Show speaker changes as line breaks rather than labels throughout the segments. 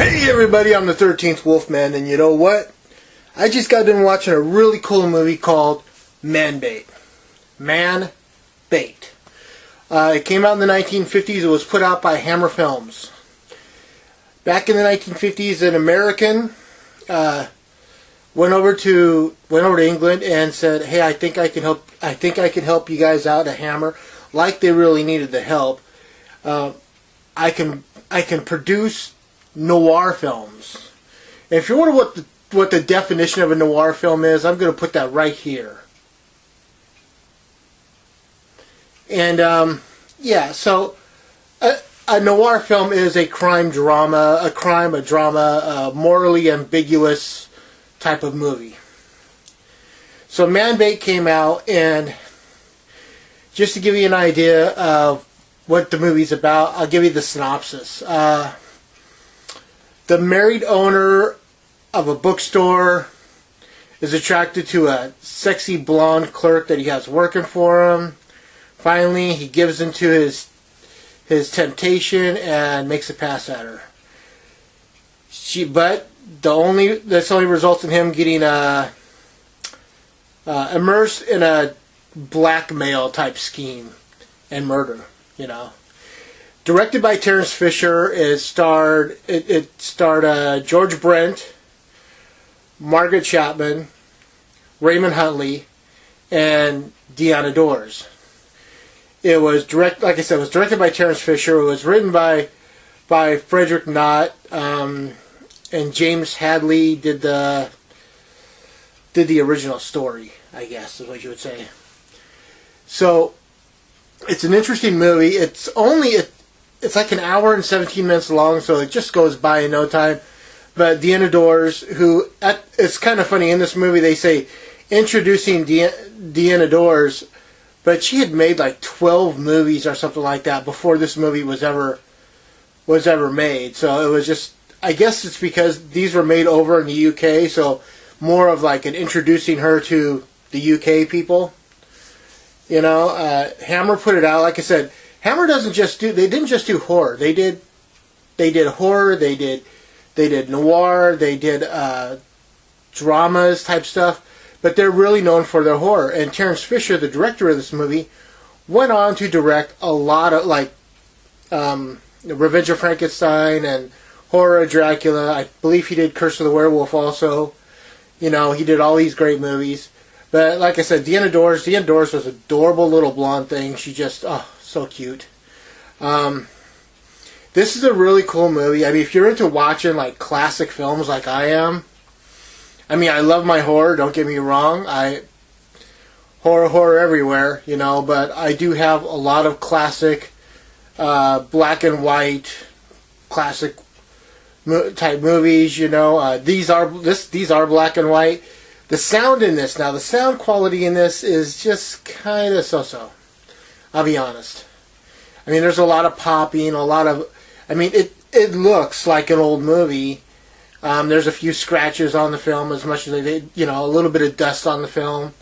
Hey everybody, I'm the 13th Wolfman, and you know what? I just got done watching a really cool movie called Man Bait. Man Bait. It came out in the 1950s. It was put out by Hammer Films. Back in the 1950s, an American went over to England and said, "Hey, I think I can help. I think I can help you guys out at Hammer, like they really needed the help. I can produce noir films." And if you wonder what the definition of a noir film is, I'm going to put that right here. And yeah, so a noir film is a crime drama, a morally ambiguous type of movie. So Man Bait came out, and just to give you an idea of what the movie's about, I'll give you the synopsis. The married owner of a bookstore is attracted to a sexy blonde clerk that he has working for him. Finally, he gives into his temptation and makes a pass at her. But this only results in him getting immersed in a blackmail type scheme and murder. You know. Directed by Terence Fisher, it starred George Brent, Margaret Chapman, Raymond Huntley, and Deanna Dors. It was directed by Terence Fisher. It was written by Frederick Knott, and James Hadley did the original story, I guess is what you would say. So it's an interesting movie. It's like an hour and 17 minutes long, so it just goes by in no time. But Deanna Dors, it's kind of funny, in this movie they say introducing Deanna Dors, but she had made like 12 movies or something like that before this movie was ever made. So it was just, I guess it's because these were made over in the UK, so more of like an introducing her to the UK people. You know, Hammer put it out, like I said. Hammer they didn't just do horror. They did horror, they did noir, they did dramas type stuff, but they're really known for their horror. And Terence Fisher, the director of this movie, went on to direct a lot of like Revenge of Frankenstein and Horror of Dracula. I believe he did Curse of the Werewolf also. You know, he did all these great movies. But like I said, Deanna Dors was an adorable little blonde thing. She just, so cute. This is a really cool movie. I mean, if you're into watching like classic films like I am, I mean, I love my horror, don't get me wrong. Horror everywhere, you know, but I do have a lot of classic black and white classic type movies, you know. These are black and white. The sound in this, now the sound quality in this is just kind of so-so. I'll be honest. I mean, there's a lot of popping, it looks like an old movie. There's a few scratches on the film, as much as they did, you know, a little bit of dust on the film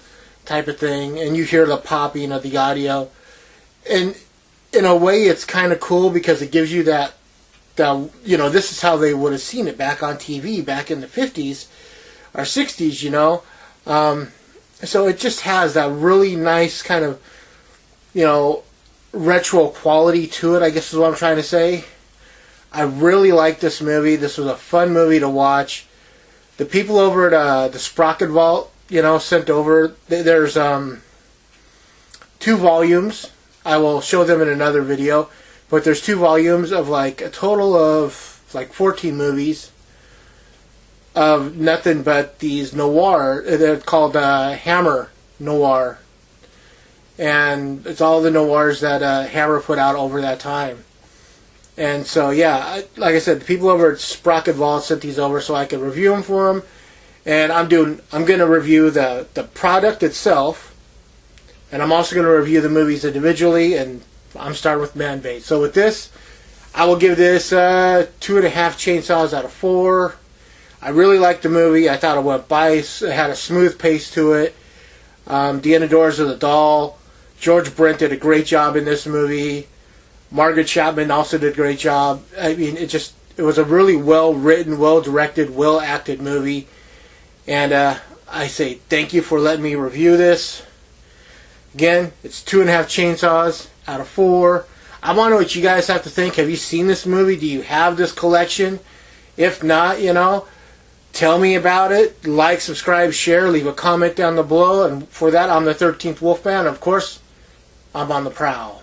type of thing, and you hear the popping of the audio. And in a way, it's kind of cool because it gives you that, you know, this is how they would have seen it back on TV back in the 50s or 60s, you know. So it just has that really nice kind of, you know, retro quality to it, I guess is what I'm trying to say. I really like this movie. This was a fun movie to watch. The people over at the Sprocket Vault, you know, sent over, there's 2 volumes. I will show them in another video. But there's 2 volumes of like a total of like 14 movies of nothing but these noir. They're called Hammer Noir. And it's all the noirs that Hammer put out over that time. And so, yeah, like I said, the people over at Sprocket Vault sent these over so I could review them for them. And I'm going to review the product itself. And I'm also going to review the movies individually. And I'm starting with Man Bait. So with this, I will give this 2.5 chainsaws out of 4. I really liked the movie. I thought it went by. It had a smooth pace to it. Deanna Dors is a doll. George Brent did a great job in this movie. Margaret Chapman also did a great job. I mean, It was a really well written, well directed, well acted movie. And I say thank you for letting me review this. Again, it's 2.5 chainsaws out of 4. I want to know what you guys have to think. Have you seen this movie? Do you have this collection? If not, you know, tell me about it. Like, subscribe, share, leave a comment down below. And for that, I'm the 13th Wolfman. Of course, I'm on the prowl.